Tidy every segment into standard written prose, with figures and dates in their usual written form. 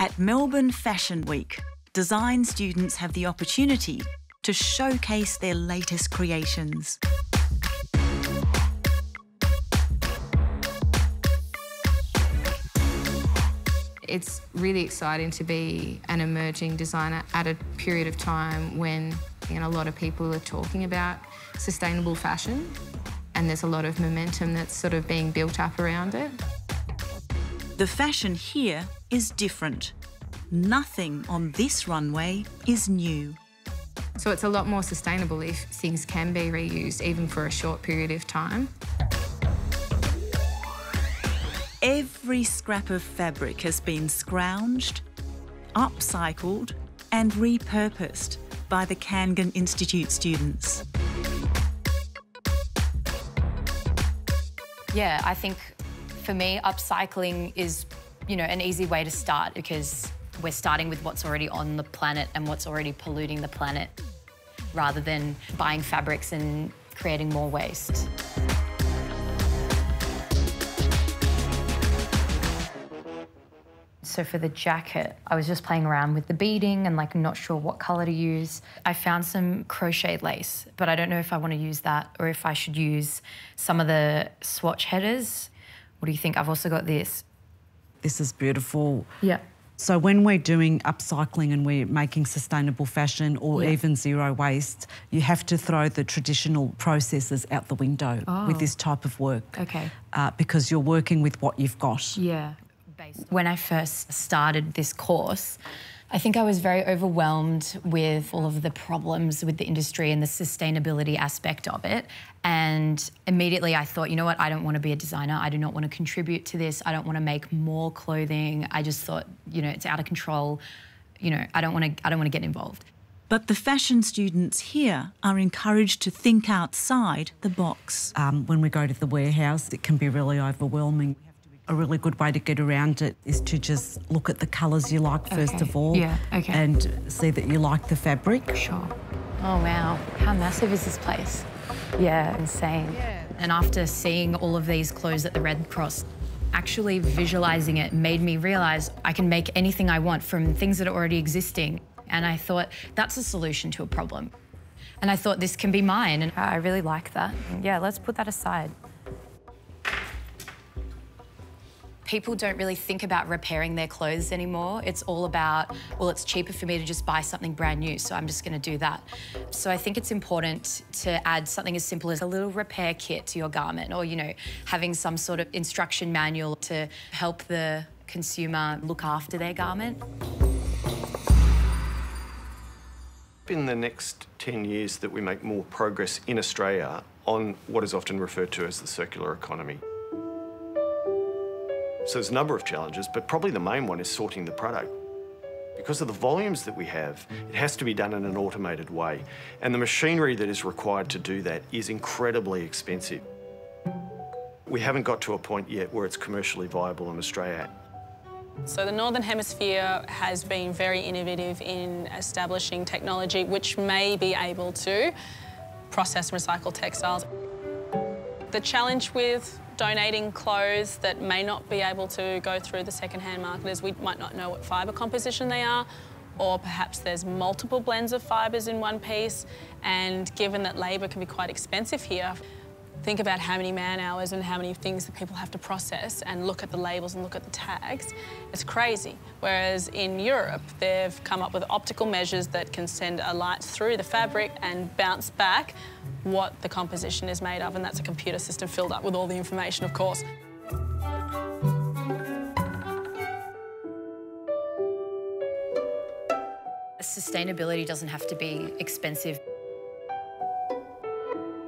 At Melbourne Fashion Week, design students have the opportunity to showcase their latest creations. It's really exciting to be an emerging designer at a period of time when a lot of people are talking about sustainable fashion, and there's a lot of momentum that's sort of being built up around it. The fashion here is different. Nothing on this runway is new. So it's a lot more sustainable if things can be reused, even for a short period of time. Every scrap of fabric has been scrounged, upcycled and repurposed by the Kangan Institute students. Yeah, I think for me, upcycling is, an easy way to start because we're starting with what's already on the planet and what's already polluting the planet rather than buying fabrics and creating more waste. So for the jacket, I was just playing around with the beading and not sure what colour to use. I found some crocheted lace, but I don't know if I want to use that or if I should use some of the swatch headers. What do you think? I've also got this. This is beautiful. Yeah. So when we're doing upcycling and we're making sustainable fashion or even zero waste, you have to throw the traditional processes out the window with this type of work. Okay. Because you're working with what you've got. Yeah. When I first started this course, I think I was very overwhelmed with all of the problems with the industry and the sustainability aspect of it. And immediately I thought, you know what, I don't want to be a designer. I do not want to contribute to this. I don't want to make more clothing. I just thought, it's out of control. I don't want to get involved. But the fashion students here are encouraged to think outside the box. When we go to the warehouse, it can be really overwhelming. A really good way to get around it is to just look at the colours you like first of all and see that you like the fabric. Sure. Oh, wow. How massive is this place? Yeah, insane. Yeah. And after seeing all of these clothes at the Red Cross, actually visualising it made me realise I can make anything I want from things that are already existing. And I thought, that's a solution to a problem. And I thought, this can be mine. And I really like that. Yeah, let's put that aside. People don't really think about repairing their clothes anymore. It's all about, well, it's cheaper for me to just buy something brand new, so I'm just going to do that. So I think it's important to add something as simple as a little repair kit to your garment or, having some sort of instruction manual to help the consumer look after their garment. In the next 10 years that we make more progress in Australia on what is often referred to as the circular economy. So there's a number of challenges, but probably the main one is sorting the product. Because of the volumes that we have, it has to be done in an automated way. And the machinery that is required to do that is incredibly expensive. We haven't got to a point yet where it's commercially viable in Australia. So the Northern Hemisphere has been very innovative in establishing technology which may be able to process and recycle textiles. The challenge with donating clothes that may not be able to go through the second-hand market is we might not know what fibre composition they are, or perhaps there's multiple blends of fibres in one piece, and given that labour can be quite expensive here, think about how many man-hours and how many things that people have to process and look at the labels and look at the tags. It's crazy. Whereas in Europe, they've come up with optical measures that can send a light through the fabric and bounce back what the composition is made of, and that's a computer system filled up with all the information, of course. Sustainability doesn't have to be expensive.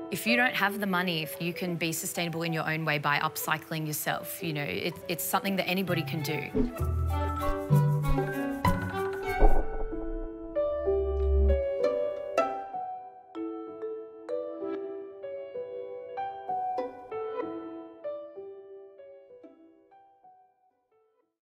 If you don't have the money, if you can be sustainable in your own way by upcycling yourself, it's something that anybody can do.